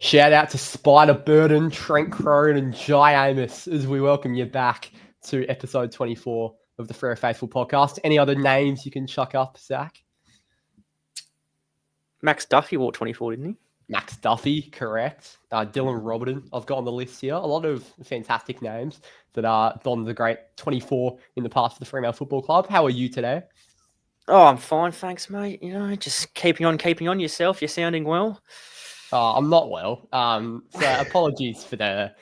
Shout out to Spider Burden, Trent Crone, and Jai Amos as we welcome you back to episode 24 of the Freo Faithful podcast. Any other names you can chuck up, Zach? Max Duffy wore 24, didn't he? Max Duffy, correct. Dylan Robertson, I've got on the list here. A lot of fantastic names that are on the great 24 in the past for the Fremantle Football Club. How are you today? Oh, I'm fine, thanks, mate. Just keeping on yourself. You're sounding well. I'm not well. So apologies for the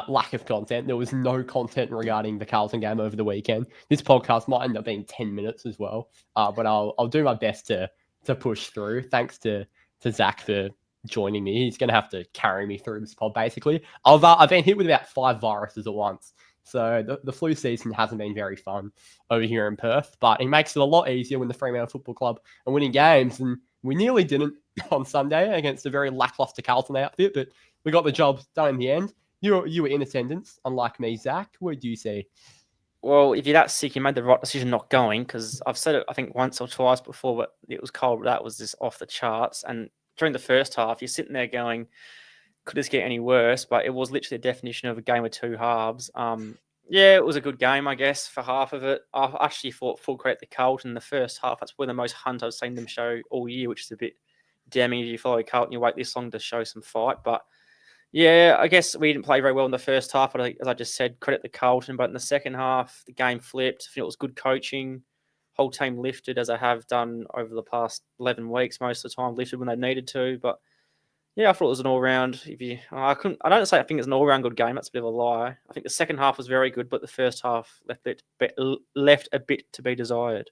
lack of content. There was no content regarding the Carlton game over the weekend. This podcast might end up being 10 minutes as well, but I'll do my best to push through. Thanks to Zach for joining me. He's going to have to carry me through this pod, basically. I've been hit with about 5 viruses at once. So the flu season hasn't been very fun over here in Perth, but it makes it a lot easier when the Fremantle Football Club are winning games, and we nearly didn't on Sunday against a very lackluster Carlton outfit, but we got the job done in the end. You were in attendance, unlike me, Zach. What do you see? Well, if you're that sick, you made the right decision not going, because I've said it, I think, once or twice before, but it was cold. That was just off the charts. And during the first half, you're sitting there going, could this get any worse? But it was literally the definition of a game of two halves. Yeah, it was a good game, I guess, for half of it. I actually thought full credit to Carlton in the first half. That's probably the most hunt I've seen them show all year, which is a bit damning if you follow Carlton. You wait this long to show some fight. But yeah, I guess we didn't play very well in the first half. But as I just said, credit to Carlton. But in the second half, the game flipped. I think it was good coaching. Whole team lifted, as I have done over the past 11 weeks. Most of the time, lifted when they needed to. But yeah, I thought it was an all-round. I don't say I think it's an all-round good game. That's a bit of a lie. I think the second half was very good, but the first half left a bit to be desired.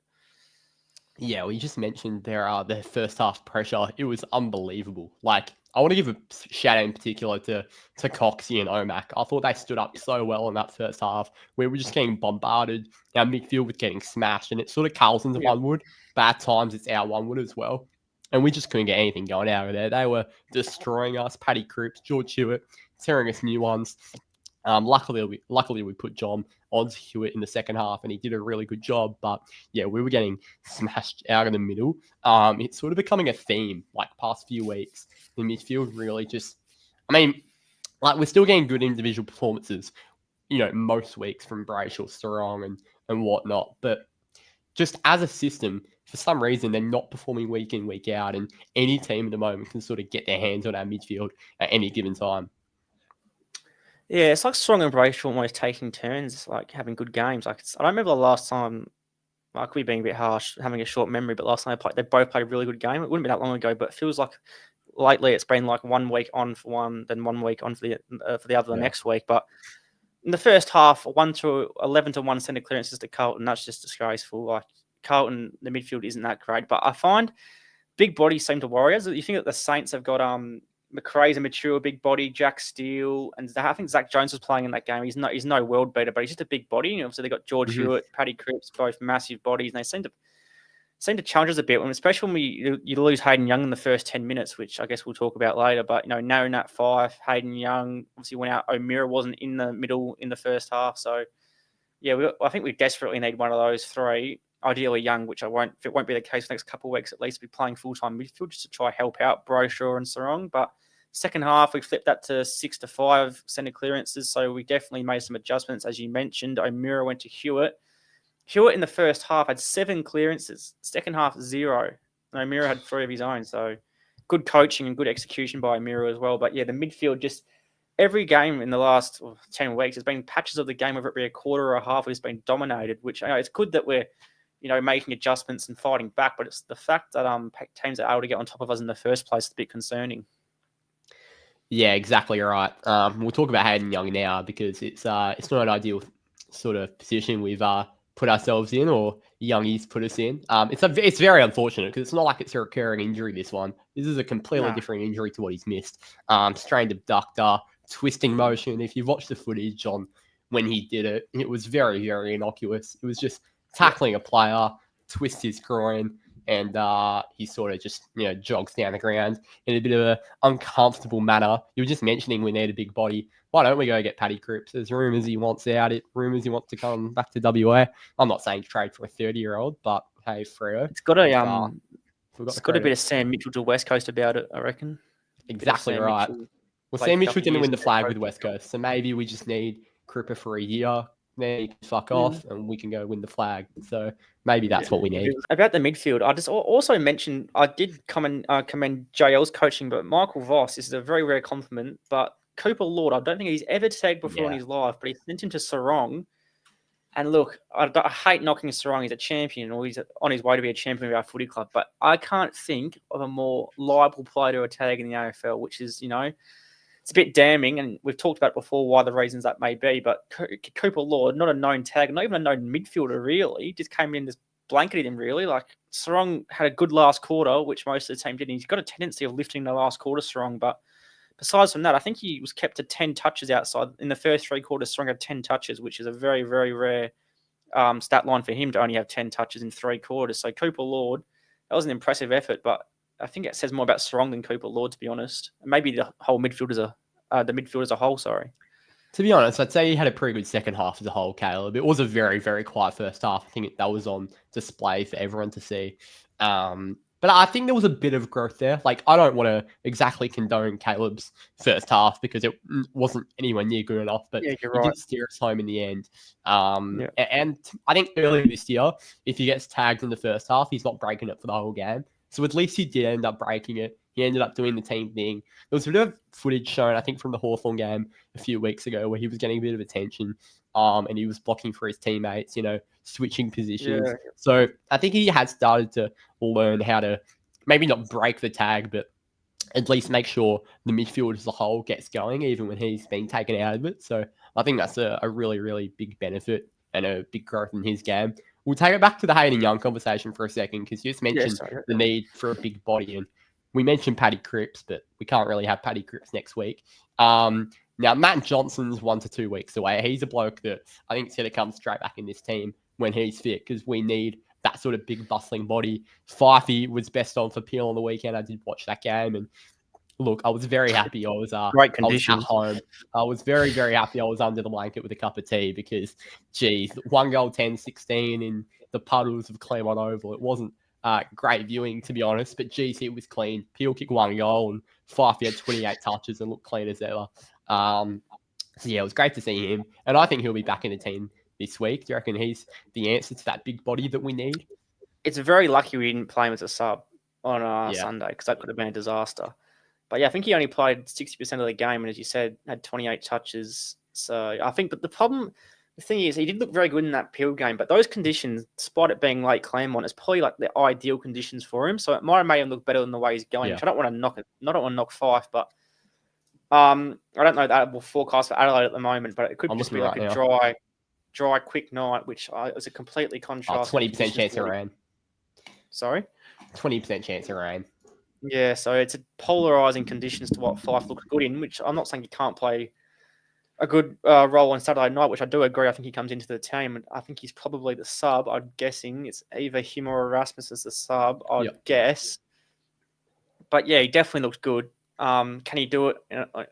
Yeah, well, you just mentioned the first half pressure. It was unbelievable. Like, I want to give a shout out in particular to Coxie and Omac. I thought they stood up so well in that first half. We were just getting bombarded. Our midfield was getting smashed, and it's sort of Carlton's one wood, but at times it's our one wood as well. And we just couldn't get anything going out of there. They were destroying us. Paddy Cripps, George Hewitt, tearing us new ones. Luckily we put John onto Hewitt in the second half, and he did a really good job. But yeah, we were getting smashed out of the middle. It's sort of becoming a theme, like past few weeks. The midfield really just, like we're still getting good individual performances, most weeks from Brayshaw, Sarong, and whatnot. But just as a system, for some reason, they're not performing week in, week out, and any team at the moment can sort of get their hands on our midfield at any given time. Yeah, it's like Strong and Brayshaw almost taking turns, like having good games. Like I don't remember the last time. I could be being a bit harsh, having a short memory, but last time they both played a really good game. It wouldn't be that long ago, but it feels like lately it's been like 1 week on for one, then 1 week on for the other the next week. But in the first half, 11-1 centre clearances to Carlton. That's just disgraceful. Like Carlton, the midfield isn't that great, but I find big bodies seem to worry us. You think that the Saints have got McRae's a mature big body, Jack Steele, and I think Zach Jones was playing in that game. He's no world beater, but he's just a big body. So they got George Hewitt, Paddy Cripps, both massive bodies, and they seem to challenge us a bit, especially when you lose Hayden Young in the first 10 minutes, which I guess we'll talk about later. But narrowing that 5, Hayden Young obviously went out. O'Meara wasn't in the middle in the first half, so yeah, I think we desperately need one of those 3. Ideally Young, which it won't be the case for the next couple of weeks at least, be playing full-time midfield just to try help out Brayshaw and Sarong. But second half, we flipped that to 6-5 centre clearances, so we definitely made some adjustments. As you mentioned, O'Meara went to Hewitt. Hewitt in the first half had 7 clearances. Second half, 0. And O'Meara had 3 of his own, so good coaching and good execution by O'Meara as well. But yeah, the midfield just every game in the last 10 weeks has been patches of the game, whether it be a quarter or a half, it's been dominated, which it's good that we're making adjustments and fighting back, but it's the fact that teams are able to get on top of us in the first place is a bit concerning. Yeah, exactly right. We'll talk about Hayden Young now because it's not an ideal sort of position we've put ourselves in, or Youngy's put us in. It's very unfortunate because it's not like it's a recurring injury. This is a completely different injury to what he's missed. Strained abductor, twisting motion. If you've watched the footage on when he did it, it was very, very innocuous. It was just tackling a player, twist his groin, and he sort of just jogs down the ground in a bit of an uncomfortable manner. You were just mentioning we need a big body. Why don't we go get Paddy Cripps? There's rumours he wants out. Rumours he wants to come back to WA. I'm not saying trade for a 30-year-old, but hey, Freo. It's got a bit of Sam Mitchell to West Coast about it, I reckon. Exactly right. Mitchell. Well, played Sam for a couple Mitchell of didn't years win the in their flag pro with West team. Coast, so maybe we just need Cripper for a year. Then he can fuck off, and we can go win the flag. So maybe that's what we need. About the midfield, I just also mentioned I did commend JL's coaching, but Michael Voss is a very rare compliment. But Cooper Lord, I don't think he's ever tagged before in Yeah. his life, but he sent him to Sarong. And look, I hate knocking Sarong. He's a champion, or he's on his way to be a champion of our footy club. But I can't think of a more liable player to a tag in the AFL, which is, it's a bit damning. And we've talked about before why the reasons that may be. But Cooper Lord, not a known tag, not even a known midfielder, really, just came in, just blanketed him, really. Like, Sarong had a good last quarter, which most of the team did. He's got a tendency of lifting the last quarter, Sarong, but besides from that, I think he was kept to 10 touches outside. In the first 3 quarters, Strong had 10 touches, which is a very, very rare stat line for him to only have 10 touches in 3 quarters. So Cooper Lord, that was an impressive effort, but I think it says more about Strong than Cooper Lord, to be honest. Maybe the midfield as a whole, sorry. To be honest, I'd say he had a pretty good second half as a whole, Caleb. It was a very, very quiet first half. I think that was on display for everyone to see. But I think there was a bit of growth there. Like, I don't want to exactly condone Caleb's first half because it wasn't anywhere near good enough, but Yeah, you're he right. did steer us home in the end. Yeah. And I think earlier this year, if he gets tagged in the first half, he's not breaking it for the whole game. So at least he did end up breaking it. He ended up doing the team thing. There was a bit of footage shown, I think, from the Hawthorn game a few weeks ago where he was getting a bit of attention and he was blocking for his teammates, switching positions. Yeah. So I think he has started to learn how to maybe not break the tag, but at least make sure the midfield as a whole gets going, even when he's been taken out of it. So I think that's a really, really big benefit and a big growth in his game. We'll take it back to the Hayden Young conversation for a second because you just mentioned the need for a big body. And we mentioned Paddy Cripps, but we can't really have Paddy Cripps next week. Now, Matt Johnson's 1 to 2 weeks away. He's a bloke that I think is going to come straight back in this team when he's fit because we need that sort of big bustling body. Fifey was best on for Peel on the weekend. I did watch that game and look, I was very happy. Great I conditions. was at home. I was very, very happy I was under the blanket with a cup of tea because, geez, 1 goal, 10-16 in the puddles of Claremont Oval. It wasn't great viewing, to be honest, but geez, it was clean. Peel kicked 1 goal and Fifey had 28 touches and looked clean as ever. So, yeah, it was great to see him. And I think he'll be back in the team this week. Do you reckon he's the answer to that big body that we need? It's very lucky we didn't play him as a sub on Sunday because that could have been a disaster. But yeah, I think he only played 60% of the game, and as you said, had 28 touches. So I think, but the thing is, he did look very good in that Peel game. But those conditions, despite it being late Claremont, is probably like the ideal conditions for him. So it might have made him look better than the way he's going. Yeah. Which I don't want to knock it. I don't want to knock Fife, but I don't know that will forecast for Adelaide at the moment. But it could just be like a dry, quick night, which is a completely contrast. 20% chance of rain. Sorry, 20% chance of rain. Yeah, so it's a polarising conditions to what Fife looks good in, which I'm not saying he can't play a good role on Saturday night, which I do agree. I think he comes into the team, and I think he's probably the sub. I'm guessing it's either him or Erasmus as the sub, I'd guess. But yeah, he definitely looks good. Can he do it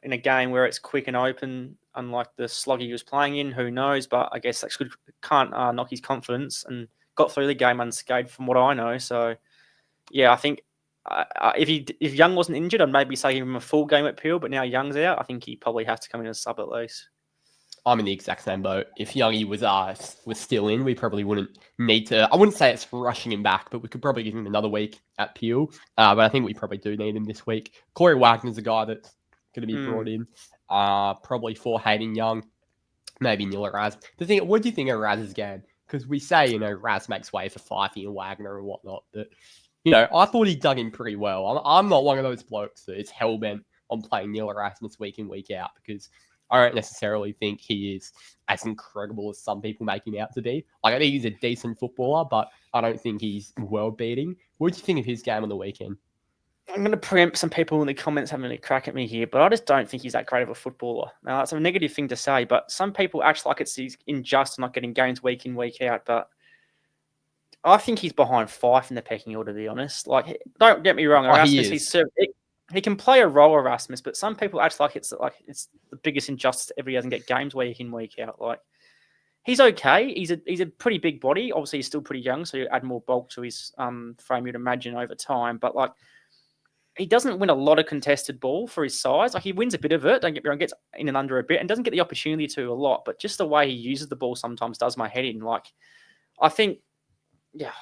in a game where it's quick and open, unlike the slog he was playing in? Who knows? But I guess that's good. Can't knock his confidence, and got through the game unscathed from what I know. So yeah, I think if Young wasn't injured, I'd maybe say give him a full game at Peel. But now Young's out, I think he probably has to come in as a sub at least. I'm in the exact same boat. If Youngy was still in, we probably wouldn't need to. I wouldn't say it's rushing him back, but we could probably give him another week at Peel. But I think we probably do need him this week. Corey Wagner's a guy that's going to be brought in, probably for Hayden Young, maybe Neil Raz. What do you think of Raz's game? Because we say Raz makes way for Fifey and Wagner and whatnot, but I thought he dug in pretty well. I'm not one of those blokes that is hell bent on playing Neil Erasmus week in week out because I don't necessarily think he is as incredible as some people make him out to be. Like, I think he's a decent footballer, but I don't think he's world beating. What do you think of his game on the weekend? I'm going to preempt some people in the comments having a crack at me here, but I just don't think he's that great of a footballer. Now, that's a negative thing to say, but some people act like it's unjust not getting games week in, week out, but I think he's behind Fife in the pecking order, to be honest. Like, don't get me wrong, Erasmus, he can play a role, Erasmus, but some people act like it's the biggest injustice ever. He doesn't get games week in, week out. Like, he's okay. He's a pretty big body. Obviously, he's still pretty young, so you add more bulk to his frame, you'd imagine, over time. But like, he doesn't win a lot of contested ball for his size. Like he wins a bit of it, don't get me wrong, gets in and under a bit and doesn't get the opportunity to a lot, but just the way he uses the ball sometimes does my head in. Like, I think, yeah,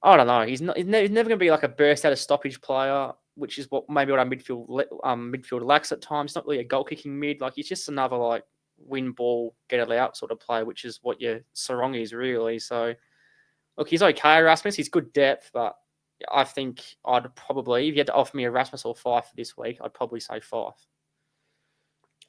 I don't know. He's never going to be like a burst out of stoppage player, which is what maybe what our midfield lacks at times. It's not really a goal kicking mid. Like he's just another like win ball, get it out sort of player, which is what your Sarong is really. So look, he's okay, Erasmus. He's good depth, but I think I'd probably, if you had to offer me Erasmus or Fife for this week, I'd probably say Fife.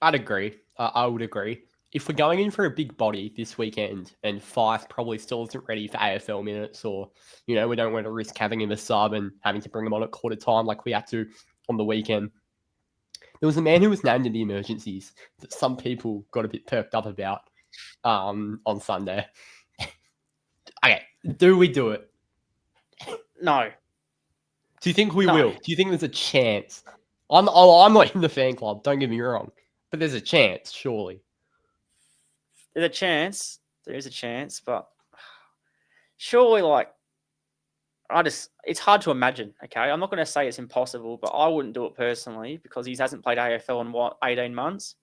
I'd agree. I would agree. If we're going in for a big body this weekend and Fife probably still isn't ready for AFL minutes, or, we don't want to risk having him a sub and having to bring him on at quarter time like we had to on the weekend. There was a man who was named in the emergencies that some people got a bit perked up about on Sunday. Okay, do we do it? No. Do you think we will? Do you think there's a chance? I'm not in the fan club, don't get me wrong, but there's a chance, surely. There's a chance. There is a chance, but surely, like, it's hard to imagine, okay? I'm not going to say it's impossible, but I wouldn't do it personally because he hasn't played AFL in, 18 months?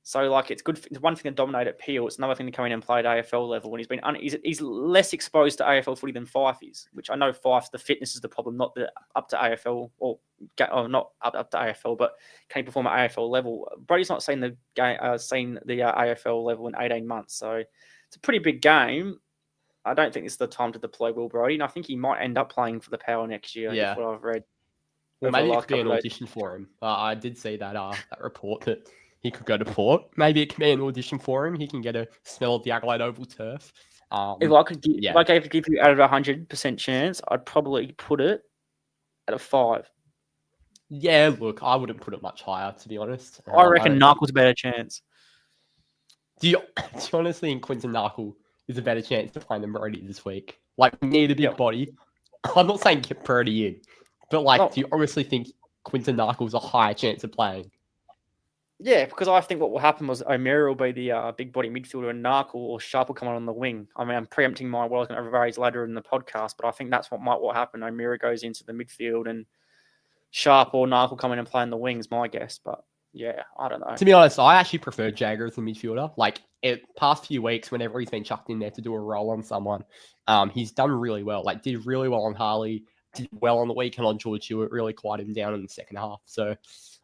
So, like, it's good. It's one thing to dominate at Peel. It's another thing to come in and play at AFL level. And he's less exposed to AFL footy than Fife is, which I know Fife, the fitness is the problem, not the up to AFL or not up to AFL, but can he perform at AFL level? Brody's not seen the game, AFL level in 18 months, so it's a pretty big game. I don't think this is the time to deploy Will Brodie, and I think he might end up playing for the Power next year. Yeah, what I've read. Well, maybe it could be an audition for him. I did see that report that he could go to Port. Maybe it can be an audition for him. He can get a smell of the Adelaide Oval turf. If I could give you out of 100% chance, I'd probably put it at a 5. Yeah, look, I wouldn't put it much higher, to be honest. I reckon Knuckles a better chance. Do you honestly think Quinton Narkle is a better chance to play than Brodie this week? Like, we need a big body. I'm not saying get Brodie in, but do you honestly think Quinton Narkle's a higher chance of playing? Yeah, because I think what will happen was O'Meara will be the big body midfielder and Narkle or Sharp will come on the wing. I mean, I'm preempting my what I was going to raise later in the podcast, but I think that's what happen. O'Meara goes into the midfield and Sharp or Narkle come in and play in the wings, my guess. But yeah, I don't know. To be honest, I actually prefer Jagger as a midfielder. Like, past few weeks, whenever he's been chucked in there to do a role on someone, he's done really well. Like, did really well on Harley, did well on the weekend on George Hewitt, really quieted him down in the second half. So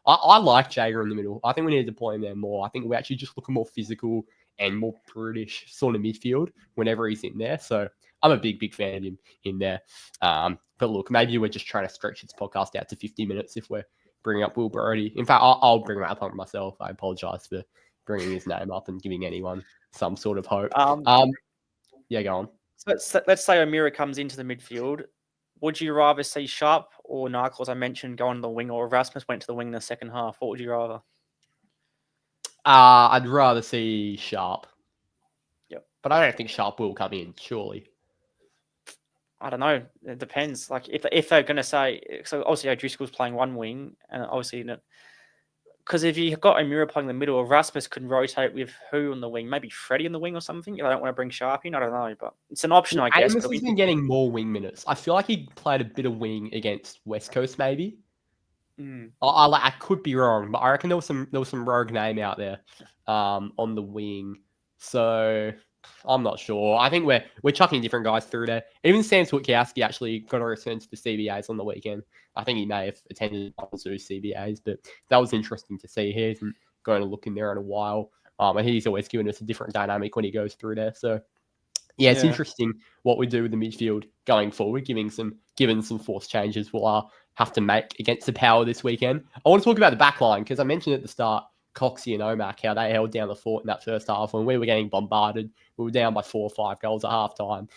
I like Jagger in the middle. I think we need to deploy him there more. I think we actually just look more physical and more British sort of midfield whenever he's in there. So I'm a big fan of him in there. But look, maybe we're just trying to stretch this podcast out to 50 minutes if we're bringing up Will Brodie. In fact, I'll bring that up myself. I apologise for bringing his name up and giving anyone some sort of hope. Yeah, go on. So let's say O'Meara comes into the midfield. Would you rather see Sharp or Narkle, as I mentioned, go on the wing, or Erasmus went to the wing in the second half? What would you rather? I'd rather see Sharp. Yep. But I don't think Sharp will come in, surely. I don't know. It depends. Like, if they're going to say... So, obviously, O'Driscoll's playing one wing, and obviously... Because if you've got O'Meara playing in the middle, Erasmus could rotate with who on the wing? Maybe Freddie on the wing or something? If I don't want to bring Sharp in, I don't know. But it's an option, I guess. Amos has been getting more wing minutes. I feel like he played a bit of wing against West Coast, maybe. I could be wrong, but I reckon there was some rogue name out there on the wing. So I'm not sure. I think we're chucking different guys through there. Even Sam Switkowski actually got a return to the CBAs on the weekend. I think he may have attended one or two CBAs, but that was interesting to see. He hasn't going to look in there in a while. And he's always given us a different dynamic when he goes through there. So yeah, it's interesting what we do with the midfield going forward, given some force changes we'll have to make against the Power this weekend. I want to talk about the back line because I mentioned at the start, Coxie and Omac, how they held down the fort in that first half when we were getting bombarded. We were down by 4 or 5 goals at halftime.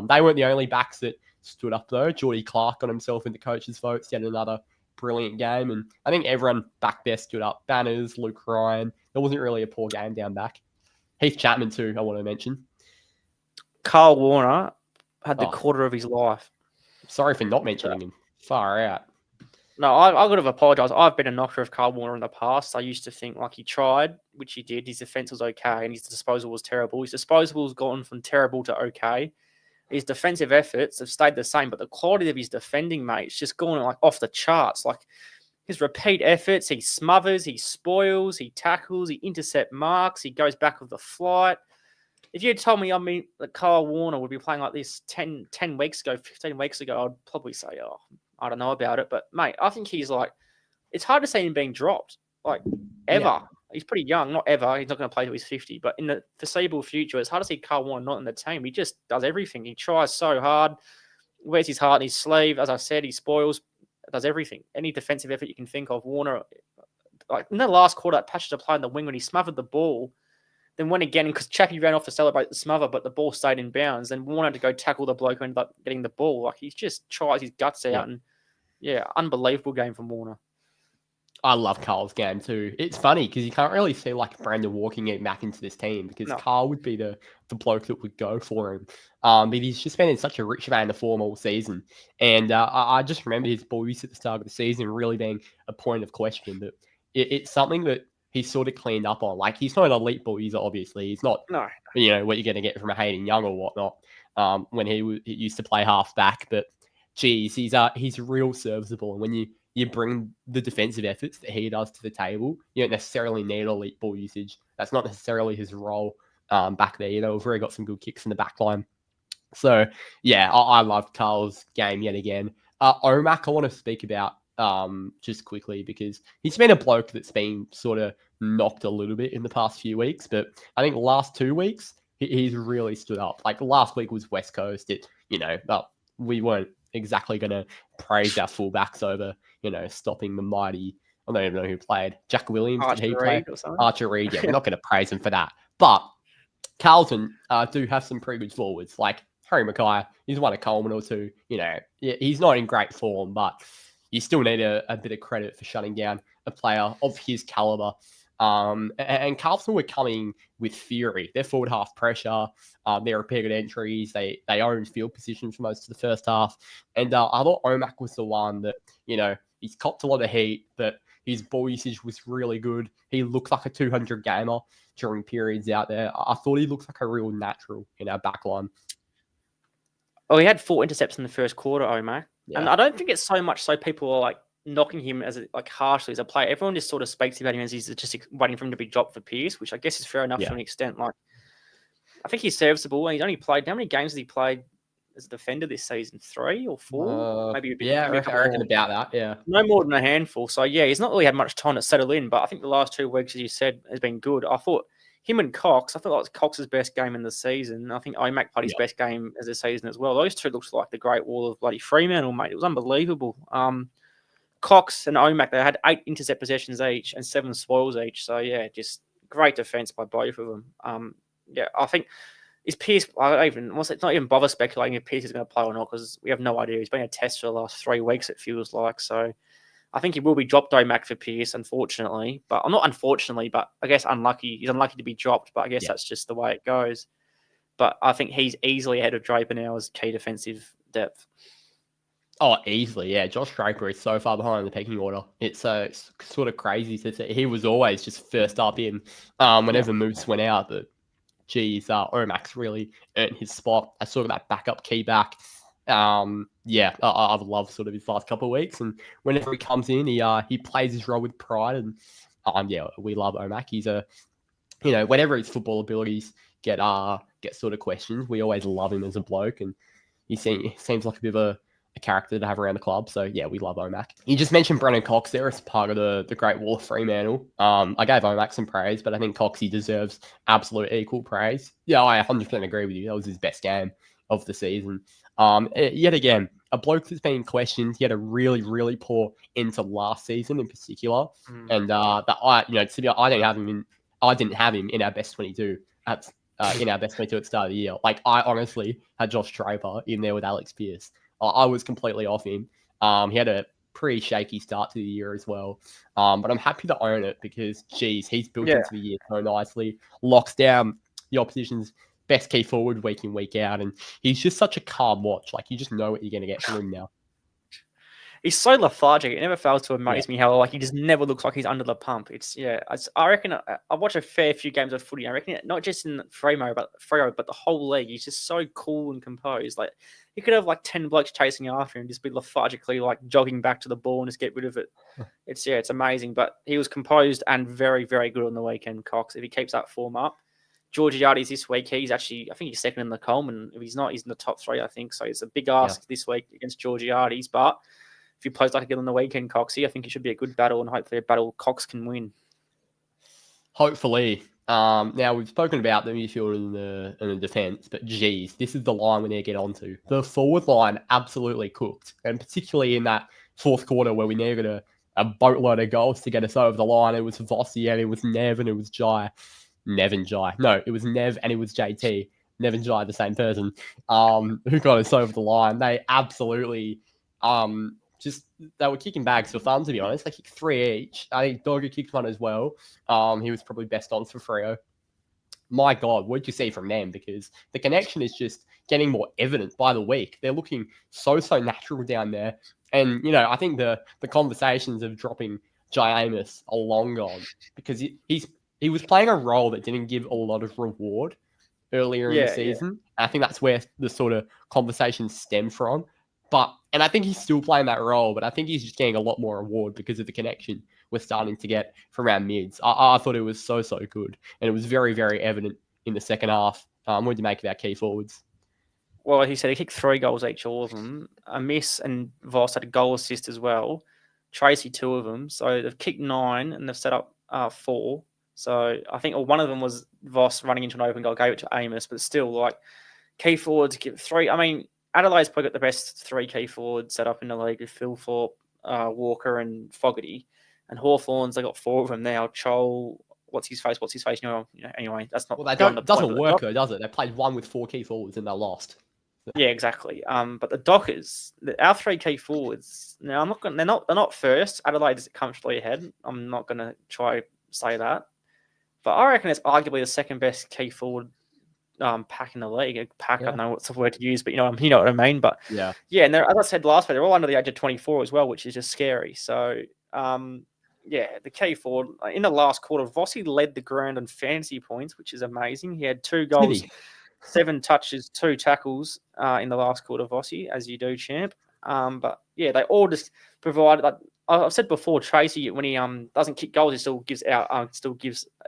They weren't the only backs that stood up though. Geordie Clark got himself in the coaches' votes. He had another brilliant game, and I think everyone back there stood up. Banners, Luke Ryan. There wasn't really a poor game down back. Heath Chapman too, I want to mention. Carl Warner had the quarter of his life. Sorry for not mentioning him. Far out. No, I got to apologise. I've been a knocker of Carl Warner in the past. I used to think like he tried, which he did. His defence was okay, and his disposal was terrible. His disposal has gone from terrible to okay. his defensive efforts have stayed the same, but the quality of his defending, mate, it's just going like off the charts. Like his repeat efforts, he smothers, he spoils, he tackles, he intercept marks, he goes back with the flight. If you had told me, that Kyle Warner would be playing like this 10 weeks ago, 15 weeks ago, I'd probably say, oh, I don't know about it. But, mate, I think he's like, it's hard to see him being dropped, like, ever. Yeah. He's pretty young, not ever. He's not going to play till he's 50. But in the foreseeable future, it's hard to see Kyle Warner not in the team. He just does everything. He tries so hard, wears his heart in his sleeve. As I said, he spoils, does everything. Any defensive effort you can think of, Warner, like in the last quarter, that patch to play in the wing when he smothered the ball, then went again because Chappie ran off to celebrate the smother, but the ball stayed in bounds. Then wanted to go tackle the bloke who ended up getting the ball. Like he just tries his guts out, and unbelievable game from Warner. I love Carl's game too. It's funny because you can't really see like Brandon walking it back into this team because Carl would be the bloke that would go for him. But he's just been in such a rich vein of form all season. And I just remember his boys at the start of the season really being a point of question. But it's something that he's sort of cleaned up on. Like he's not an elite boys, obviously. He's not, what you're going to get from a Hayden Young or whatnot when he used to play half back. But geez, he's real serviceable. And when you bring the defensive efforts that he does to the table, you don't necessarily need elite ball usage. That's not necessarily his role back there. We've already got some good kicks in the back line. So, yeah, I loved Carl's game yet again. Omak, I want to speak about just quickly because he's been a bloke that's been sort of knocked a little bit in the past few weeks. But I think the last 2 weeks, he's really stood up. Like last week was West Coast. We weren't exactly going to praise our fullbacks over, stopping the mighty. I don't even know who played. Jack Williams, did he play? Archer Reed. Yeah, we're not going to praise him for that. But Carlton do have some pretty good forwards. Like Harry Mackay, he's won a Coleman or two. He's not in great form, but you still need a bit of credit for shutting down a player of his caliber. And Carlton were coming with fury. Their forward half pressure, their repeated entries, they owned field position for most of the first half. And I thought Omak was the one that, he's copped a lot of heat, but his ball usage was really good. He looked like a 200 gamer during periods out there. I thought he looked like a real natural in our back line. Oh, he had 4 intercepts in the first quarter, Omak. Yeah. And I don't think it's so much so people are like knocking him as harshly as a player. Everyone just sort of speaks about him as he's just waiting for him to be dropped for Pearce, which I guess is fair enough to an extent. Like, I think he's serviceable, and he's only played. How many games has he played as a defender this season? 3 or 4? Maybe a bit. Yeah, I reckon about that. Yeah, no more than a handful. So yeah, he's not really had much time to settle in. But I think the last 2 weeks, as you said, has been good. I thought him and Cox. I thought that was Cox's best game in the season. I think Omak played his best game as a season as well. Those two looked like the Great Wall of bloody Fremantle, mate. It was unbelievable. Cox and Omak, they had 8 intercept possessions each and 7 spoils each. So, yeah, just great defense by both of them. I think is Pearce. It's not even bother speculating if Pearce is going to play or not because we have no idea. He's been a test for the last 3 weeks, it feels like. So, I think he will be dropped, Omak, for Pearce, unfortunately. But not unfortunately, but I guess unlucky. He's unlucky to be dropped, but I guess that's just the way it goes. But I think he's easily ahead of Draper now as key defensive depth. Oh, easily, yeah. Josh Draper is so far behind in the pecking order. It's sort of crazy to say. He was always just first up in whenever Moose went out. But, geez, Omak's really earned his spot. I saw that backup key back. I've loved sort of his last couple of weeks. And whenever he comes in, he plays his role with pride. And, we love Omak. He's whenever his football abilities get sort of questioned, we always love him as a bloke. And he seems like a bit of a character to have around the club. So, yeah, we love Omak. You just mentioned Brennan Cox there as part of the Great Wall of Fremantle. I gave Omak some praise, but I think Coxie deserves absolute equal praise. Yeah, I 100% agree with you. That was his best game of the season. Yet again, a bloke that's been questioned. He had a really, really poor end to last season in particular. And I didn't have him in our best 22 at the start of the year. Like, I honestly had Josh Draper in there with Alex Pearce. I was completely off him. He had a pretty shaky start to the year as well. But I'm happy to own it because, geez, he's built into the year so nicely. Locks down the opposition's best key forward week in, week out. And he's just such a calm watch. Like, you just know what you're going to get from him now. He's so lethargic. It never fails to amaze me how he just never looks like he's under the pump. I reckon I watch a fair few games of footy. I reckon not just in Freo, but the whole league. He's just so cool and composed. Like he could have 10 blokes chasing after him and just be lethargically jogging back to the ball and just get rid of it. It's amazing. But he was composed and very, very good on the weekend, Cox. If he keeps that form up. Georgiades this week, I think he's second in the Coleman. If he's not, he's in the top 3, I think. So it's a big ask this week against Georgiades. But if he plays like again on the weekend, Coxie, I think it should be a good battle and hopefully a battle Cox can win. Hopefully. Now, we've spoken about the midfield and the defence, but geez, this is the line we need to get onto. The forward line absolutely cooked, and particularly in that fourth quarter where we needed a boatload of goals to get us over the line. It was Vossi and it was Nev and it was Jai. Nev and Jai. No, it was Nev and it was JT. Nev and Jai, the same person, who got us over the line. They absolutely they were kicking bags for fun, to be honest. They kicked 3 each. I think Dogger kicked one as well. He was probably best on for Freo. My God, what did you see from them? Because the connection is just getting more evident by the week. They're looking so natural down there. And, I think the conversations of dropping Jai Amos are long gone because he was playing a role that didn't give a lot of reward earlier in the season. I think that's where the sort of conversations stem from. And I think he's still playing that role, but I think he's just getting a lot more reward because of the connection we're starting to get from our mids. I thought it was so good, and it was very, very evident in the second half. What did you make of our key forwards? Well, he said he kicked 3 goals each, all of them. A miss and Voss had a goal assist as well. Tracy, 2 of them. So they've kicked 9 and they've set up 4. So I think one of them was Voss running into an open goal, gave it to Amos, but still, key forwards give 3. I mean, Adelaide's probably got the best 3 key forwards set up in the league with Phil Thorpe, Walker, and Fogarty. And Hawthorns, they got 4 of them now. Chol, what's his face? Anyway, that's not. Well, that doesn't work though, does it? They played one with 4 key forwards and they lost. Yeah, exactly. But the Dockers, our 3 key forwards. Now, they're not first. Adelaide is comfortably ahead. I'm not going to try say that, but I reckon it's arguably the second best key forward pack in the league. I don't know what's the word to use, but you know what I mean. But yeah, and as I said last week, they're all under the age of 24 as well, which is just scary. So the key forward in the last quarter, Vossi led the ground on fantasy points, which is amazing. He had 2 goals, 7 touches, 2 tackles in the last quarter, Vossi, as you do, champ. But yeah, they all just provided. I've said before, Tracy, when he doesn't kick goals, he still gives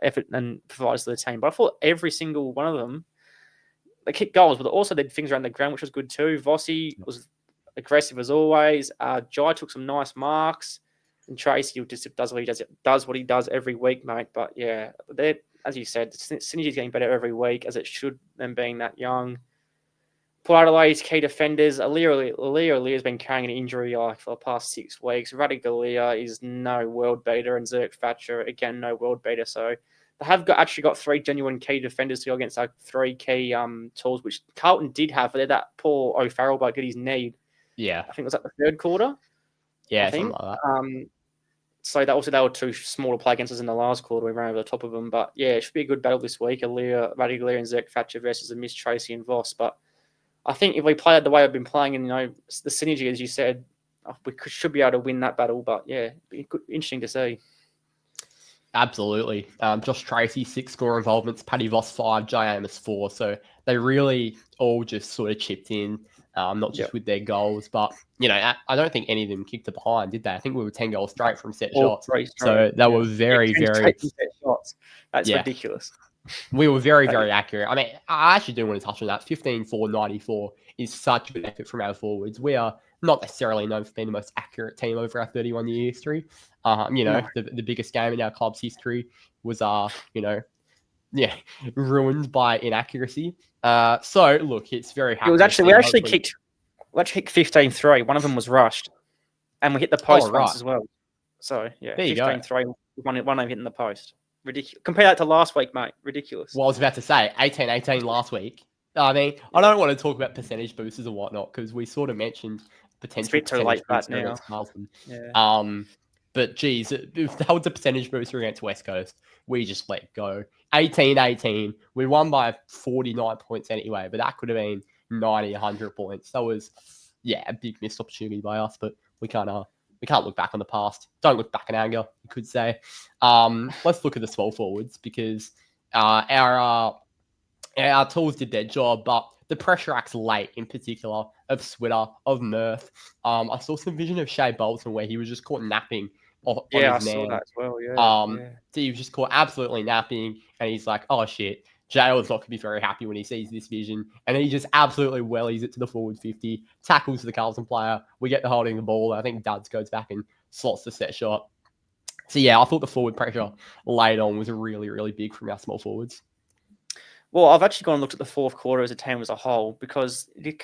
effort and provides to the team. But I thought every single one of them, they kicked goals, but they also did things around the ground, which was good too. Vossi was aggressive as always. Jai took some nice marks, and Tracy just does what he does every week, mate. But yeah, they're, as you said, synergy's getting better every week, as it should, them being that young. Port Adelaide's key defenders, Aaliyah has been carrying an injury for the past 6 weeks. Radigalia is no world beater, and Zerk Thatcher, again, no world beater. So they have actually got 3 genuine key defenders to go against our 3 key tools, which Carlton did have, but they're that poor O'Farrell bloke at his knee. Yeah. I think it was at the 3rd quarter. Yeah, something like that. So they were too small to play against us in the last quarter. We ran over the top of them. But yeah, it should be a good battle this week. Radigalia and Zerk Thatcher versus a Miss Tracy and Voss. But I think if we play it the way I've been playing, and the synergy, as you said, should be able to win that battle. But yeah, interesting to see. Absolutely. Josh Tracy, 6 score involvements, Paddy Voss 5, Jai Amos 4. So they really all just sort of chipped in, not just with their goals, but I don't think any of them kicked it behind, did they? I think we were 10 goals straight from set shots. So they were very, very set shots. That's ridiculous. We were very, very accurate. I mean, I actually do want to touch on that. 15-4-94 is such an effort from our forwards. We are not necessarily known for being the most accurate team over our 31-year history. The biggest game in our club's history was, ruined by inaccuracy. So, look, it's very happy. It was actually, we actually kicked 15-3. One of them was rushed. And we hit the post once as well. So, yeah, 15-3. One of them hitting the post. Ridiculous. Compare that to last week, mate. Ridiculous. Well, I was about to say 18-18 last week. I mean, I don't want to talk about percentage boosters and whatnot because we sort of mentioned potential. It's a bit too late for that now. Carlton. Yeah. But geez, if that was a percentage booster against West Coast, we just let go. 18-18. We won by 49 points anyway, but that could have been 90, 100 points. That was, a big missed opportunity by us. But we can't look back on the past. Don't look back in anger, you could say. Let's look at the small forwards because our tools did their job, but the pressure acts late, in particular, of Switter, of Murph. I saw some vision of Shea Bolton where he was just caught napping on Yeah, I his saw man. that as well. Yeah, So he was just caught absolutely napping, and he's like, oh shit. Jail's not going to be very happy when he sees this vision. And he just absolutely wellies it to the forward 50, tackles the Carlton player. We get the holding the ball. I think Duds goes back and slots the set shot. So yeah, I thought the forward pressure laid on was really, really big from our small forwards. Well, I've actually gone and looked at the fourth quarter as a team as a whole because it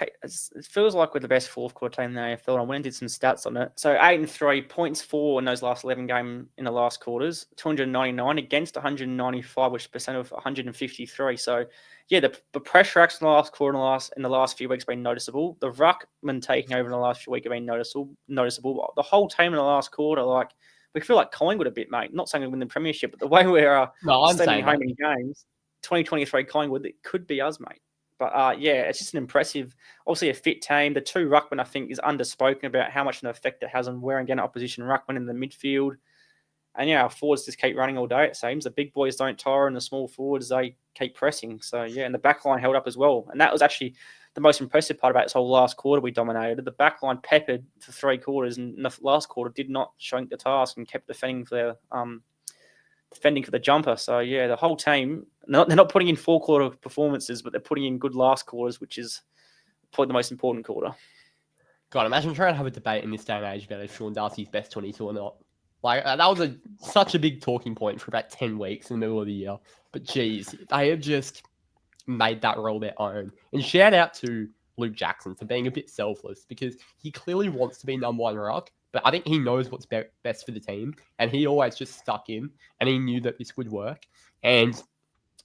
feels like we're the best fourth quarter team in the AFL. I went and did some stats on it. So 8-3, points 4 in those last 11 games in the last quarters, 299 against 195, which is percent of 153. So yeah, the pressure acts in the last quarter in the last few weeks have been noticeable. The ruckman taking over in the last few weeks have been noticeable. The whole team in the last quarter, like we feel like Collingwood a bit, mate. Not saying we win the premiership, but the way we're staying home in games. 2023 Collingwood, it could be us, mate. But yeah, it's just an impressive, obviously a fit team. The two ruckmen, I think, is underspoken about how much an effect it has on wearing down opposition ruckmen in the midfield. And yeah, our forwards just keep running all day, it seems. The big boys don't tire and the small forwards, they keep pressing. So yeah, and the back line held up as well. And that was actually the most impressive part about this whole last quarter we dominated. The back line peppered for 3 quarters, and in the last quarter did not shrink the task and kept defending for the jumper. So yeah, the whole team, they're not putting in 4 quarter performances, but they're putting in good last quarters, which is probably the most important quarter. God, imagine trying to have a debate in this day and age about if Sean Darcy's best 22 or not. Like that was such a big talking point for about 10 weeks in the middle of the year. But geez, they have just made that role their own. And shout out to Luke Jackson for being a bit selfless because he clearly wants to be number 1 ruck, but I think he knows what's best for the team, and he always just stuck in, and he knew that this would work. And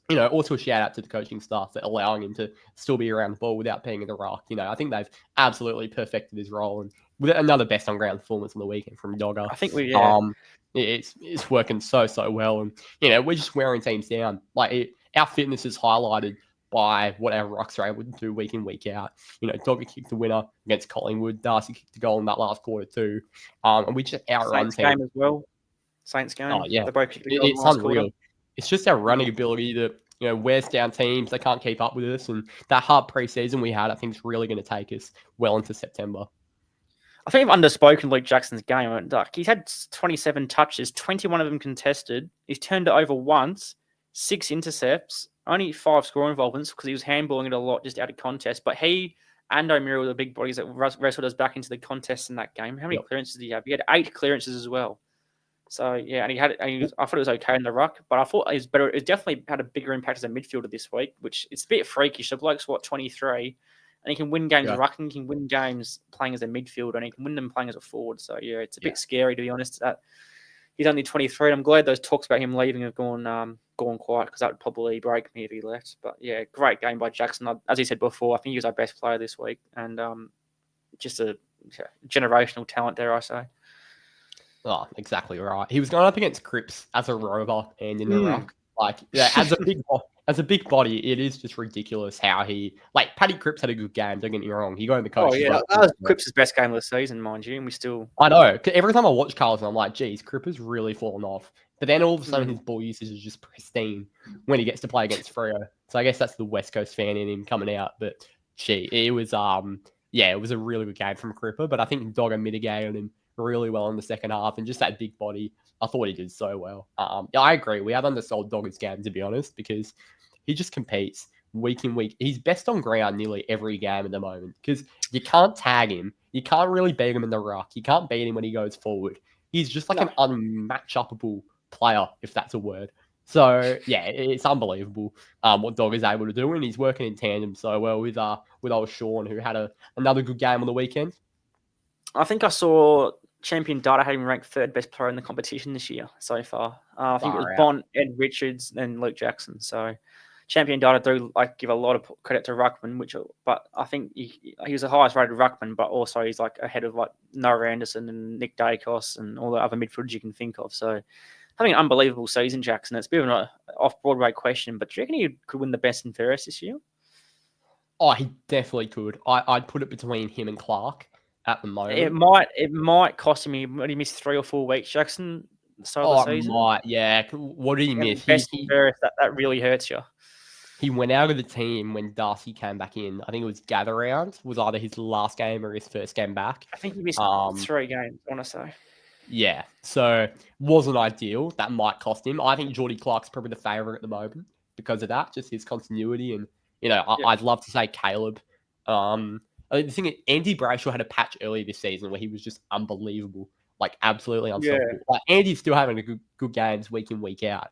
also a shout out to the coaching staff that allowing him to still be around the ball without being in the ruck. I think they've absolutely perfected his role, and with another best on ground performance on the weekend from Dogger. I think it's working so well, and we're just wearing teams down. Like our fitness is highlighted by what our rucks are able to do week in, week out. Dogger kicked the winner against Collingwood. Darcy kicked the goal in that last quarter too. And we just outrun Saints game as well. Saints game. Oh yeah, they both kicked the goal it's unreal. Quarter. It's just our running ability that wears down teams. They can't keep up with us, and that hard preseason we had, I think, is really going to take us well into September. I think I've underspoken Luke Jackson's game. He's had 27 touches, 21 of them contested. He's turned it over once, 6 intercepts, only 5 score involvements because he was handballing it a lot just out of contest. But he and O'Meara were the big bodies that wrestled us back into the contest in that game. How many clearances did he have? He had 8 clearances as well. So yeah, and I thought it was okay in the ruck, but I thought it was better. It definitely had a bigger impact as a midfielder this week, which it's a bit freakish. The bloke's 23, and he can win games rucking, he can win games playing as a midfielder, and he can win them playing as a forward. So yeah, it's a bit scary to be honest. That he's only 23, and I'm glad those talks about him leaving have gone quiet because that would probably break me if he left. But yeah, great game by Jackson. As he said before, I think he was our best player this week, and just a generational talent, dare I say. Oh, exactly right. He was going up against Cripps as a rover and in the ruck. Like, as a big body, it is just ridiculous how Paddy Cripps had a good game. Don't get me wrong. He got in the coach. Oh yeah, that was Cripps' best game of the season, mind you, and we still. I know. Every time I watch Carlton, I'm like, geez, Cripps has really fallen off. But then all of a sudden, his ball usage is just pristine when he gets to play against Freo. So I guess that's the West Coast fan in him coming out. But it was it was a really good game from Cripper. But I think Dogger mitigated him really well in the second half, and just that big body, I thought he did so well. I agree. We have undersold Dogger's game, to be honest, because he just competes week in week. He's best on ground nearly every game at the moment because you can't tag him. You can't really beat him in the ruck. You can't beat him when he goes forward. He's just like an unmatch-upable player, if that's a word. So, yeah, it's unbelievable what Dogger's able to do, and he's working in tandem so well with old Sean, who had another good game on the weekend. I think I saw Champion Data had him ranked 3rd best player in the competition this year so far. I think it was Bond, Ed Richards, and Luke Jackson. So Champion Data do give a lot of credit to Ruckman, but I think he was the highest rated Ruckman, but also he's ahead of Noah Anderson and Nick Dacos and all the other midfielders you can think of. So having an unbelievable season, Jackson. It's a bit of an off-Broadway question, but do you reckon he could win the best and fairest this year? Oh, he definitely could. I'd put it between him and Clark. at the moment. It might cost him. When he missed 3 or 4 weeks, Jackson, the start of the season. Might, yeah. What did he miss? Best and fairest, that really hurts you. He went out of the team when Darcy came back in. I think it was gather round. Was either his last game or his first game back. I think he missed 3 games, I want to say. Yeah, so wasn't ideal. That might cost him. I think Geordie Clark's probably the favourite at the moment because of that, just his continuity. And, I'd love to say Caleb. The thing is, Andy Brayshaw had a patch earlier this season where he was just unbelievable, like absolutely unstoppable. Yeah. Like Andy's still having a good games week in, week out.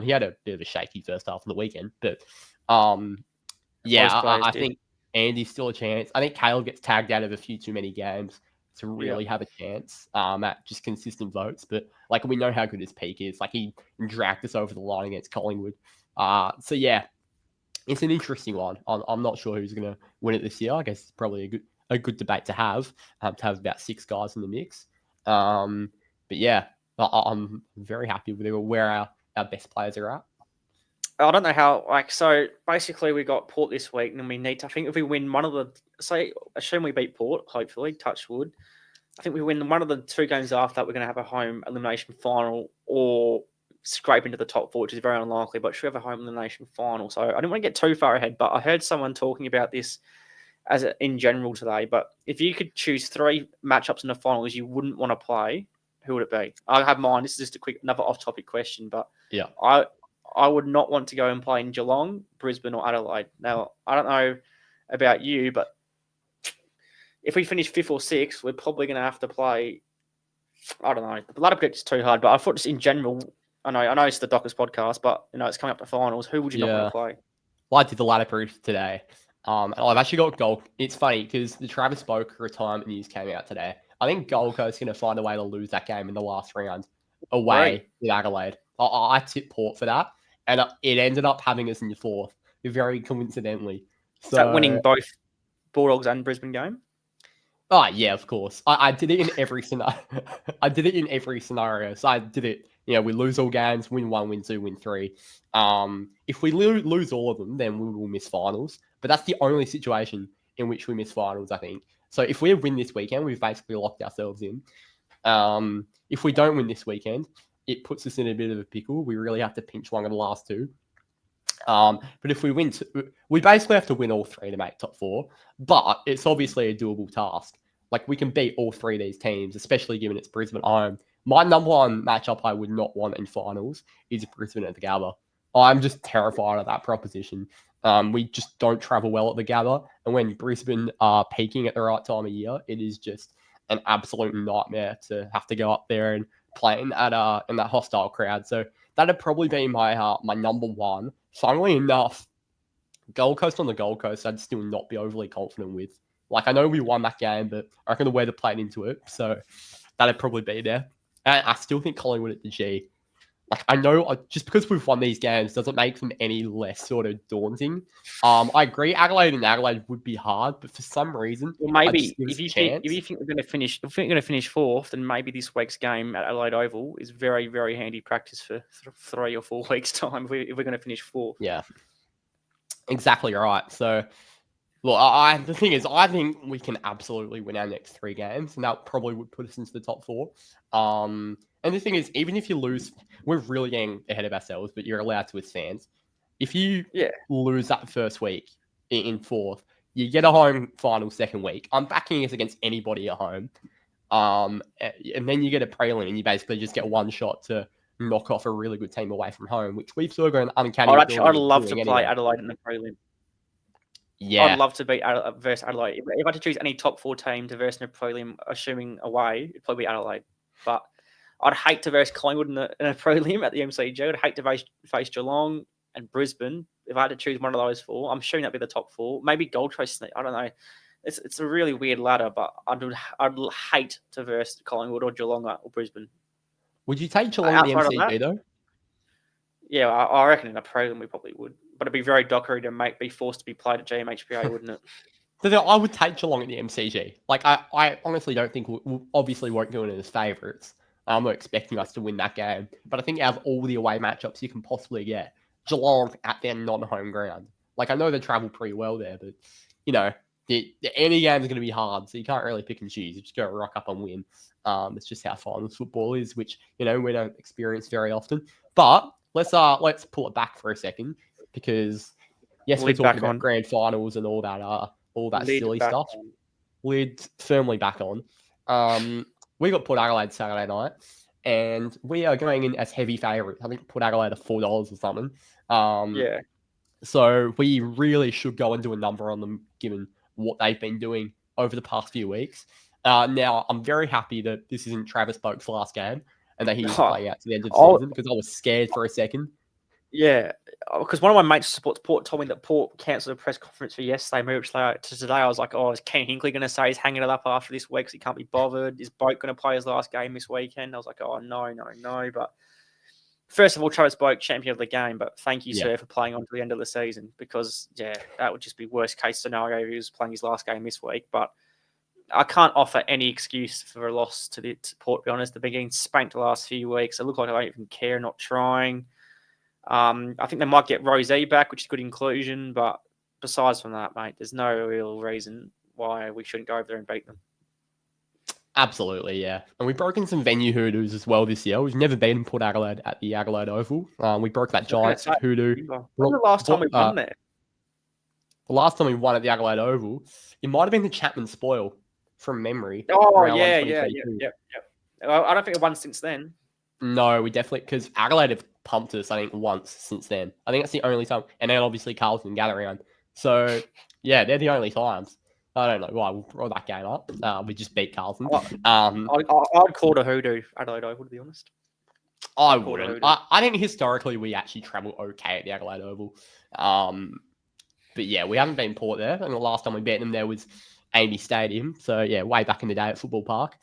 He had a bit of a shaky first half of the weekend, but I think Andy's still a chance. I think Caleb gets tagged out of a few too many games to really have a chance at just consistent votes. But like we know how good his peak is. Like he dragged us over the line against Collingwood. So yeah, it's an interesting one. I'm not sure who's going to win it this year. I guess it's probably a good debate to have about 6 guys in the mix. But yeah, I'm very happy with where our best players are at. I don't know how, so basically we got Port this week and we need to, I think if we win one of the, assume we beat Port, hopefully, touch wood. I think we win one of the 2 games after that, we're going to have a home elimination final or scrape into the top 4, which is very unlikely, but should have a home elimination final. So I didn't want to get too far ahead, but I heard someone talking about this in general today. But if you could choose 3 matchups in the finals you wouldn't want to play, who would it be? I have mine. This is just another off-topic question, but yeah, I would not want to go and play in Geelong, Brisbane, or Adelaide. Now, I don't know about you, but if we finish 5th or 6th, we're probably going to have to play. I don't know. The ladder bracket's too hard, but I thought just in general. I know it's the Dockers podcast, but it's coming up to finals. Who would you not want to play? Well, I did the ladder proof today. And I've actually got Gold. It's funny because the Travis Boak retirement news came out today. I think Gold Coast going to find a way to lose that game in the last round away with Adelaide. I tipped Port for that. And it ended up having us in the 4th, very coincidentally. So, is that winning both Bulldogs and Brisbane game? Oh, yeah, of course. I did it in every scenario. I did it in every scenario. So I did it, we lose all games, win 1, win 2, win 3. If we lose all of them, then we will miss finals. But that's the only situation in which we miss finals, I think. So if we win this weekend, we've basically locked ourselves in. If we don't win this weekend, it puts us in a bit of a pickle. We really have to pinch one of the last 2. But if we win, we basically have to win all 3 to make top 4. But it's obviously a doable task. Like we can beat all 3 of these teams, especially given it's Brisbane at home. My number one matchup I would not want in finals is Brisbane at the Gabba. I'm just terrified of that proposition. We just don't travel well at the Gabba. And when Brisbane are peaking at the right time of year, it is just an absolute nightmare to have to go up there and play in that hostile crowd. So that'd probably be my number one. Funnily enough, Gold Coast on the Gold Coast, I'd still not be overly confident with. Like, I know we won that game, but I reckon the weather played into it. So that'd probably be there. And I still think Collingwood at the G. Like, I know just because we've won these games doesn't make them any less sort of daunting. I agree, Adelaide would be hard, but for some reason, well, maybe if you think we're going to finish, if we're going to finish 4th, then maybe this week's game at Adelaide Oval is very, very handy practice for 3 or 4 weeks' time. If we're going to finish 4th, yeah, exactly right. So, look, the thing is, I think we can absolutely win our next 3 games, and that probably would put us into the top 4. And the thing is, even if you lose, we're really getting ahead of ourselves, but you're allowed to as fans. If you lose that first week in 4th, you get a home final second week. I'm backing us against anybody at home. And then you get a prelim, and you basically just get one shot to knock off a really good team away from home, which we've still got an uncanny ability. I'd love to play Adelaide in the prelim. Yeah, I'd love to beat versus Adelaide. If I had to choose any top 4 team to versus in a prelim, assuming away, it'd probably be Adelaide. But I'd hate to versus Collingwood in a prelim at the MCG. I'd hate to face Geelong and Brisbane. If I had to choose one of those 4, I'm assuming that'd be the top 4. Maybe Gold Coast. I don't know. It's a really weird ladder, but I'd hate to versus Collingwood or Geelong or Brisbane. Would you take Geelong in the MCG though? Yeah, I reckon in a prelim we probably would. But it'd be very dockery to be forced to be played at GMHBA, wouldn't it? So I would take Geelong at the MCG. Like, I honestly don't think we obviously won't do it as favourites. I'm not expecting us to win that game. But I think out of all the away matchups you can possibly get, Geelong at their non-home ground. Like, I know they travel pretty well there, but, any game's going to be hard, so you can't really pick and choose. You just got to rock up and win. It's just how finals football is, which we don't experience very often. But let's pull it back for a second, because yes, we're talking about grand finals and all that silly stuff. Lid firmly back on. We got Port Adelaide Saturday night, and we are going in as heavy favourites. I think Port Adelaide are $4 or something. Yeah. So we really should go and do a number on them, given what they've been doing over the past few weeks. Now, I'm very happy that this isn't Travis Boak's last game and that he's playing out to the end of the season, because I was scared for a second. Yeah, because one of my mates who supports Port told me that Port cancelled a press conference for yesterday, moved to today. I was like, oh, is Ken Hinkley going to say he's hanging it up after this week because he can't be bothered? Is Boak going to play his last game this weekend? I was like, oh, no. But first of all, Travis Boak, champion of the game, but thank you, sir, for playing on to the end of the season, because, that would just be worst case scenario if he was playing his last game this week. But I can't offer any excuse for a loss to Port, to be honest. They've been getting spanked the last few weeks. They look like they don't even care, not trying. I think they might get Rosé back, which is good inclusion. But besides from that, mate, there's no real reason why we shouldn't go over there and beat them. Absolutely, yeah. And we've broken some venue hoodoos as well this year. We've never beaten Port Adelaide at the Adelaide Oval. We broke that Giants hoodoo. When was the last time we won there? The last time we won at the Adelaide Oval, it might have been the Chapman Spoil, from memory. Oh, yeah. I don't think we've won since then. No, we definitely, because Adelaide have pumped us, I think, once since then. I think that's the only time. And then obviously Carlton gather around. So, yeah, they're the only times. I don't know why we'll throw that game up. We just beat Carlton. I'd call it a hoodoo, Adelaide Oval, to be honest. I wouldn't. I think historically we actually travel okay at the Adelaide Oval. But yeah, we haven't been Port there. And the last time we beat them there was Amy Stadium. So, yeah, way back in the day at Football Park.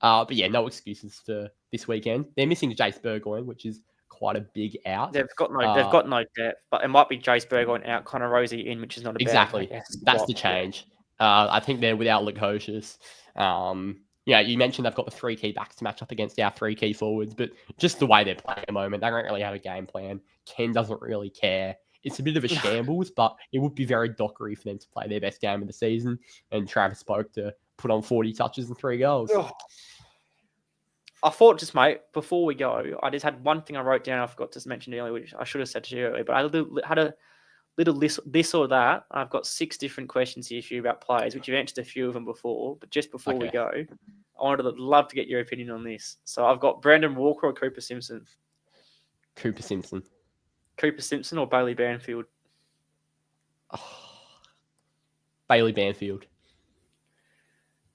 But yeah, no excuses for this weekend. They're missing Jace Burgoyne, which is quite a big out. They've got no depth, but it might be Jace Burgoyne out, Connor Rosie in, which is not a exactly. That's the change. I think they're without Lukosius. You mentioned they've got the 3 key backs to match up against our 3 key forwards, but just the way they're playing at the moment, they don't really have a game plan. Ken doesn't really care. It's a bit of a shambles, but it would be very Dockery for them to play their best game of the season, and Travis Boak to put on 40 touches and 3 goals. I thought, just mate, before we go, I just had one thing I wrote down. I forgot to mention earlier, which I should have said to you earlier, but I had a little this or that. I've got 6 different questions here for you about players, which you've answered a few of them before. But just before we go, I love to get your opinion on this. So I've got Brandon Walker or Cooper Simpson. Cooper Simpson or Bailey Banfield. Bailey Banfield.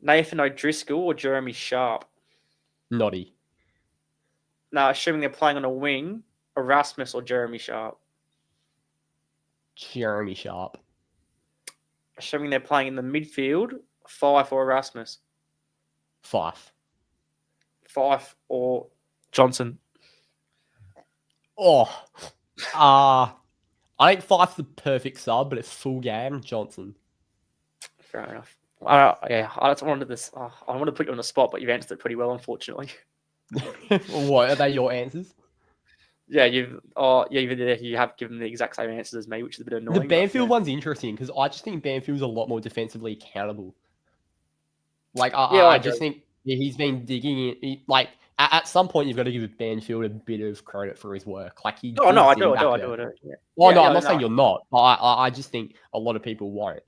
Nathan O'Driscoll or Jeremy Sharp. Noddy. Now, assuming they're playing on a wing, Erasmus or Jeremy Sharp? Jeremy Sharp. Assuming they're playing in the midfield, Fife or Erasmus? Fife or Johnson? I think Fife's the perfect sub, but it's full game, Johnson. Fair enough. I just wanted this. I wanted to put you on the spot, but you've answered it pretty well, unfortunately. What are they? Your answers? Yeah, you have given the exact same answers as me, which is a bit annoying. The Banfield one's interesting because I just think Banfield's a lot more defensively accountable. I just think he's been digging in. At some point, you've got to give Banfield a bit of credit for his work. I do. Yeah. I'm not saying you're not, but I just think a lot of people won't.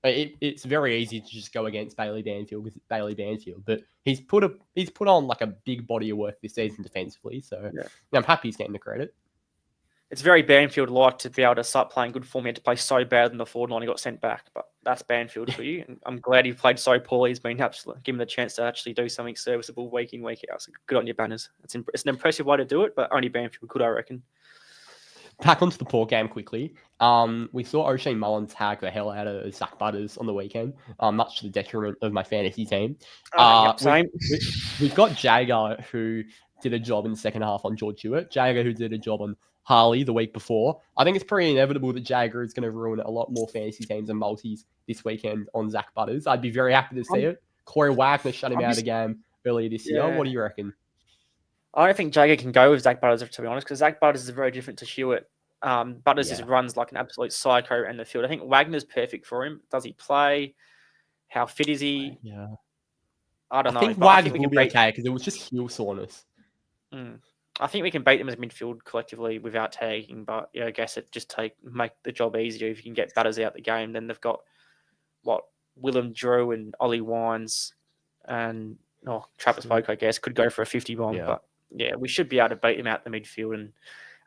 It's very easy to just go against Bailey Banfield because it's Bailey Banfield, but he's put on a big body of work this season defensively. So I'm happy he's getting the credit. It's very Banfield-like to be able to start playing good form. He had to play so bad in the forward line, he got sent back. But that's Banfield for you. And I'm glad he played so poorly. He's been absolutely given the chance to actually do something serviceable week in, week out. So good on your Banners. It's an impressive way to do it, but only Banfield could, I reckon. Back onto the Port game quickly. We saw O'Shane Mullen tag the hell out of Zach Butters on the weekend, much to the detriment of my fantasy team. Same. We've got Jager, who did a job in the second half on George Hewitt. Jager, who did a job on Harley the week before. I think it's pretty inevitable that Jager is going to ruin a lot more fantasy teams and multis this weekend on Zach Butters. I'd be very happy to see it. Corey Wagner shut him out of the game earlier this year. What do you reckon? I don't think Jager can go with Zach Butters, to be honest, because Zach Butters is very different to Hewitt. Butters just runs like an absolute psycho around the field. I think Wagner's perfect for him. Does he play? How fit is he? Yeah. I don't know. think But I Wags think we will can be beat. okay because it was just heel soreness. I think we can beat them as midfield collectively without tagging. But yeah, I guess it just make the job easier if you can get Butters out the game. Then they've got Willem Drew and Ollie Wines and Travis Vogt, I guess, could go for a 50 bomb. Yeah. But yeah, we should be able to beat them out the midfield. And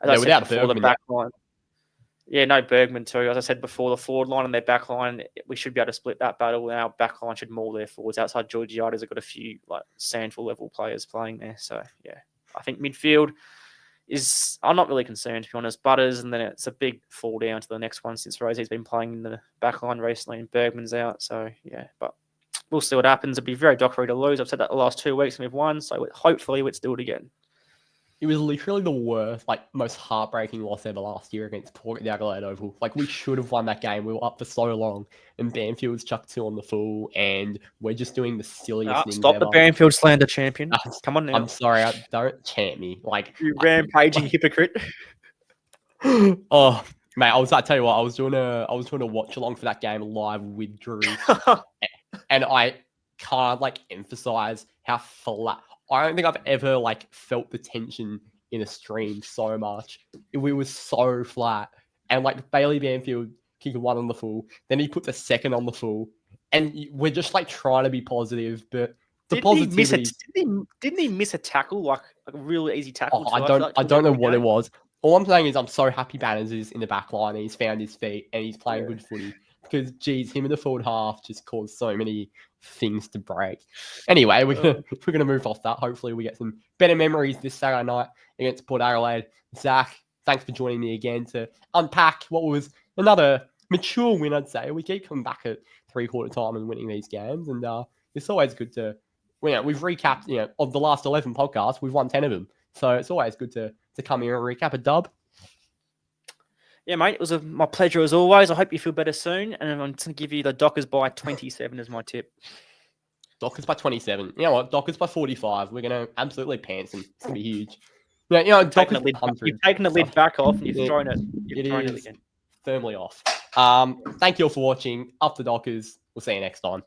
as Yeah, I said without before, the Bergman, back line. Yeah, no Bergman too. As I said before, the forward line and their back line, we should be able to split that battle. And our back line should maul their forwards. Outside Georgiades have got a few Sandful level players playing there. So yeah, I think midfield I'm not really concerned, to be honest. Butters, and then it's a big fall down to the next one since Rosie's been playing in the back line recently and Bergman's out. So yeah, but we'll see what happens. It'd be very Dockery to lose. I've said that the last 2 weeks and we've won. So hopefully let's do it again. It was literally the worst, most heartbreaking loss ever last year against Port Adelaide Oval. We should have won that game. We were up for so long, and Banfield's chucked 2 on the full, and we're just doing the silliest things Stop ever. the Banfield slander, champion. Come on now. I'm sorry, don't chant me. You rampaging hypocrite. Oh, mate, I tell you what, I was doing a watch along for that game live with Drew, and I can't emphasize how flat. I don't think I've ever felt the tension in a stream so much. We were so flat, and Bailey Banfield kicked 1 on the full, then he puts a 2nd on the full, and we're just trying to be positive, but didn't he miss a tackle, like a really easy tackle? I don't know what it was. All I'm saying is I'm so happy Banners is in the back line and he's found his feet and he's playing good footy. Because, geez, him in the forward half just caused so many things to break. Anyway, we're gonna move off that. Hopefully we get some better memories this Saturday night against Port Adelaide. Zach, thanks for joining me again to unpack what was another mature win, I'd say. We keep coming back at 3/4 time and winning these games. And it's always good to... we've recapped, of the last 11 podcasts, we've won 10 of them. So it's always good to come here and recap a dub. Yeah, mate, it was my pleasure as always. I hope you feel better soon. And I'm going to give you the Dockers by 27 as my tip. Dockers by 27. You know what? Dockers by 45. We're going to absolutely pants them. It's going to be huge. Yeah, Dockers you've taken the lid back off and you've thrown it. You've thrown it again. Firmly off. Thank you all for watching. Up the Dockers. We'll see you next time.